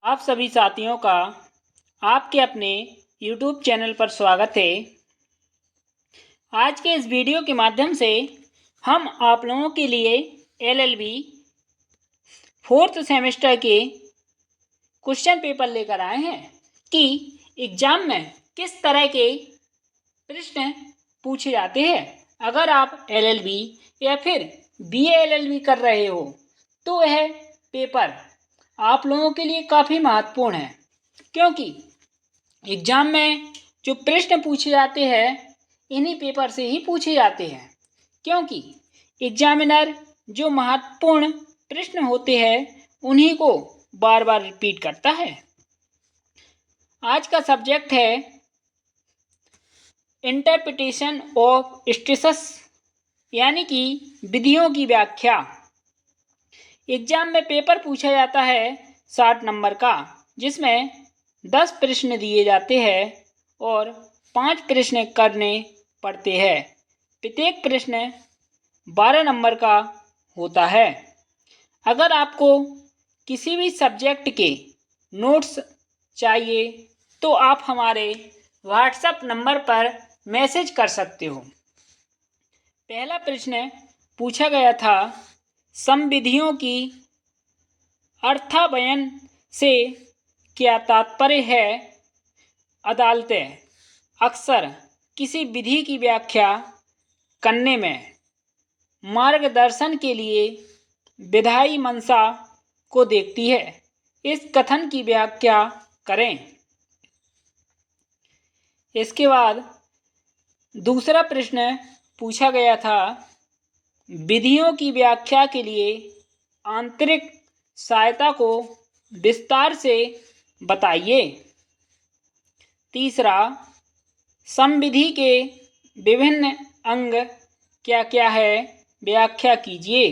आप सभी साथियों का आपके अपने YouTube चैनल पर स्वागत है। आज के इस वीडियो के माध्यम से हम आप लोगों के लिए LLB 4th सेमेस्टर के क्वेश्चन पेपर लेकर आए हैं कि एग्जाम में किस तरह के प्रश्न पूछे जाते हैं। अगर आप LLB या फिर BA LLB कर रहे हो तो यह पेपर आप लोगों के लिए काफ़ी महत्वपूर्ण है, क्योंकि एग्जाम में जो प्रश्न पूछे जाते हैं इन्हीं पेपर से ही पूछे जाते हैं। क्योंकि एग्जामिनर जो महत्वपूर्ण प्रश्न होते हैं उन्हीं को बार बार रिपीट करता है। आज का सब्जेक्ट है इंटरप्रिटेशन ऑफ स्टेटस, यानी कि विधियों की व्याख्या। एग्जाम में पेपर पूछा जाता है 60 नंबर का, जिसमें 10 प्रश्न दिए जाते हैं और 5 प्रश्न करने पड़ते हैं। प्रत्येक प्रश्न 12 नंबर का होता है। अगर आपको किसी भी सब्जेक्ट के नोट्स चाहिए तो आप हमारे व्हाट्सएप नंबर पर मैसेज कर सकते हो। पहला प्रश्न पूछा गया था, समविधियों की अर्थान्वयन से क्या तात्पर्य है। अदालतें अक्सर किसी विधि की व्याख्या करने में मार्गदर्शन के लिए विधायी मंशा को देखती है। इस कथन की व्याख्या करें। इसके बाद दूसरा प्रश्न पूछा गया था, विधियों की व्याख्या के लिए आंतरिक सहायता को विस्तार से बताइए। तीसरा, समविधि के विभिन्न अंग क्या क्या है, व्याख्या कीजिए।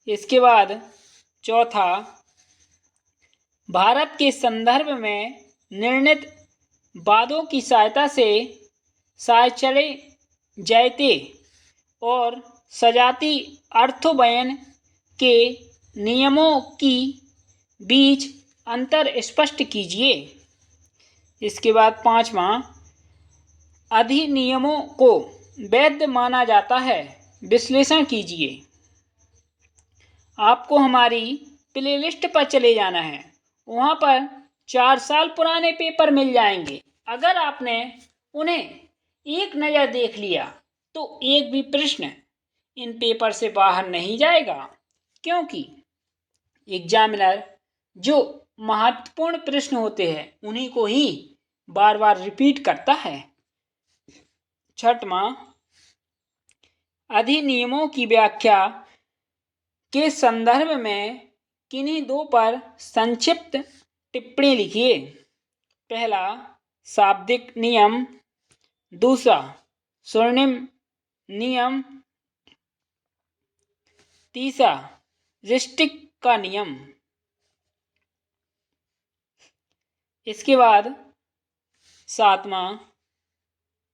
इसके बाद चौथा, भारत के संदर्भ में निर्णीत वादों की सहायता से साहचर्य जयते और सजाती अर्थोन्वयन के नियमों की बीच अंतर स्पष्ट कीजिए। इसके बाद पांचवा, अधिनियमों को वैध माना जाता है, विश्लेषण कीजिए। आपको हमारी प्लेलिस्ट पर चले जाना है, वहाँ पर 4 साल पुराने पेपर मिल जाएंगे। अगर आपने उन्हें एक नज़र देख लिया तो एक भी प्रश्न इन पेपर से बाहर नहीं जाएगा, क्योंकि एग्जामिनर जो महत्वपूर्ण प्रश्न होते हैं उन्हीं को ही बार बार रिपीट करता है। छठवां, अधिनियमों की व्याख्या के संदर्भ में किन्हीं दो पर संक्षिप्त टिप्पणी लिखिए। पहला, शाब्दिक नियम। दूसरा, स्वर्णिम नियम। तीसरा, रिस्टिक का नियम। इसके बाद सातवां,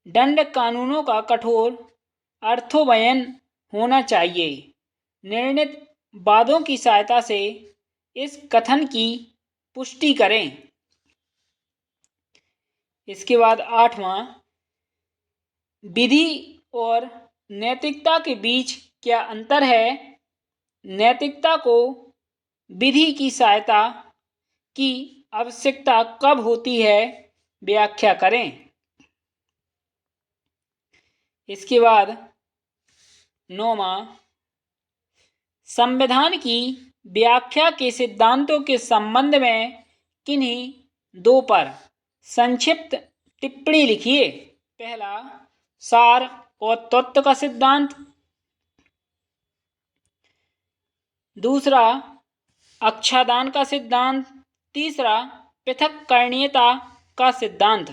दंड कानूनों का कठोर अर्थोन्वयन होना चाहिए। निर्णीत वादों की सहायता से इस कथन की पुष्टि करें। इसके बाद आठवां, विधि और नैतिकता के बीच क्या अंतर है। नैतिकता को विधि की सहायता की आवश्यकता कब होती है, व्याख्या करें। इसके बाद नौवां, संविधान की व्याख्या के सिद्धांतों के संबंध में किन्हीं दो पर संक्षिप्त टिप्पणी लिखिए। पहला, सार और तत्व का सिद्धांत। दूसरा, आच्छादन का सिद्धांत। तीसरा, पृथक्करणीयता का सिद्धांत।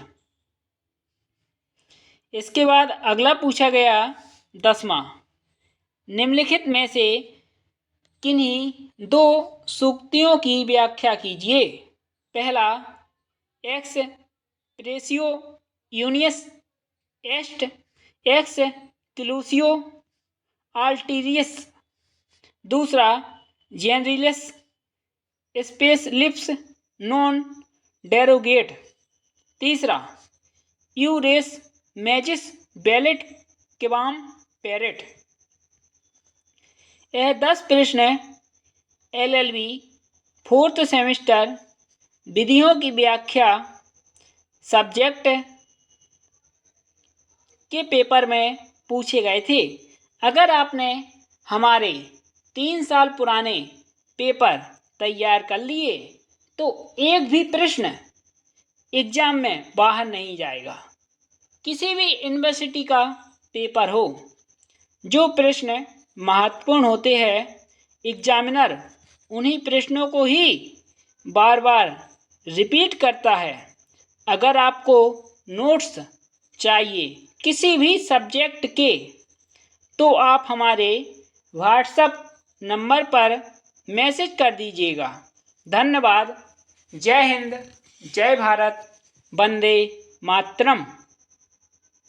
इसके बाद अगला पूछा गया 10वां, निम्नलिखित में से किन्हीं दो सूक्तियों की व्याख्या कीजिए। पहला, एक्स प्रेसियो यूनियस एस्ट एक्स क्लूसियो अल्टीरियस। दूसरा, जेनरिलस स्पेशलिप्स नॉन डेरोगेट। तीसरा, यूरेस मैजिस बैलेट किवाम पेरेट। यह 10 प्रश्न LLB 4th सेमेस्टर विधियों की व्याख्या सब्जेक्ट के पेपर में पूछे गए थे। अगर आपने हमारे 3 साल पुराने पेपर तैयार कर लिए तो एक भी प्रश्न एग्जाम में बाहर नहीं जाएगा। किसी भी यूनिवर्सिटी का पेपर हो, जो प्रश्न महत्वपूर्ण होते हैं, एग्जामिनर उन्हीं प्रश्नों को ही बार बार रिपीट करता है। अगर आपको नोट्स चाहिए किसी भी सब्जेक्ट के, तो आप हमारे व्हाट्सएप नंबर पर मैसेज कर दीजिएगा। धन्यवाद। जय हिंद, जय भारत, वंदे मातरम।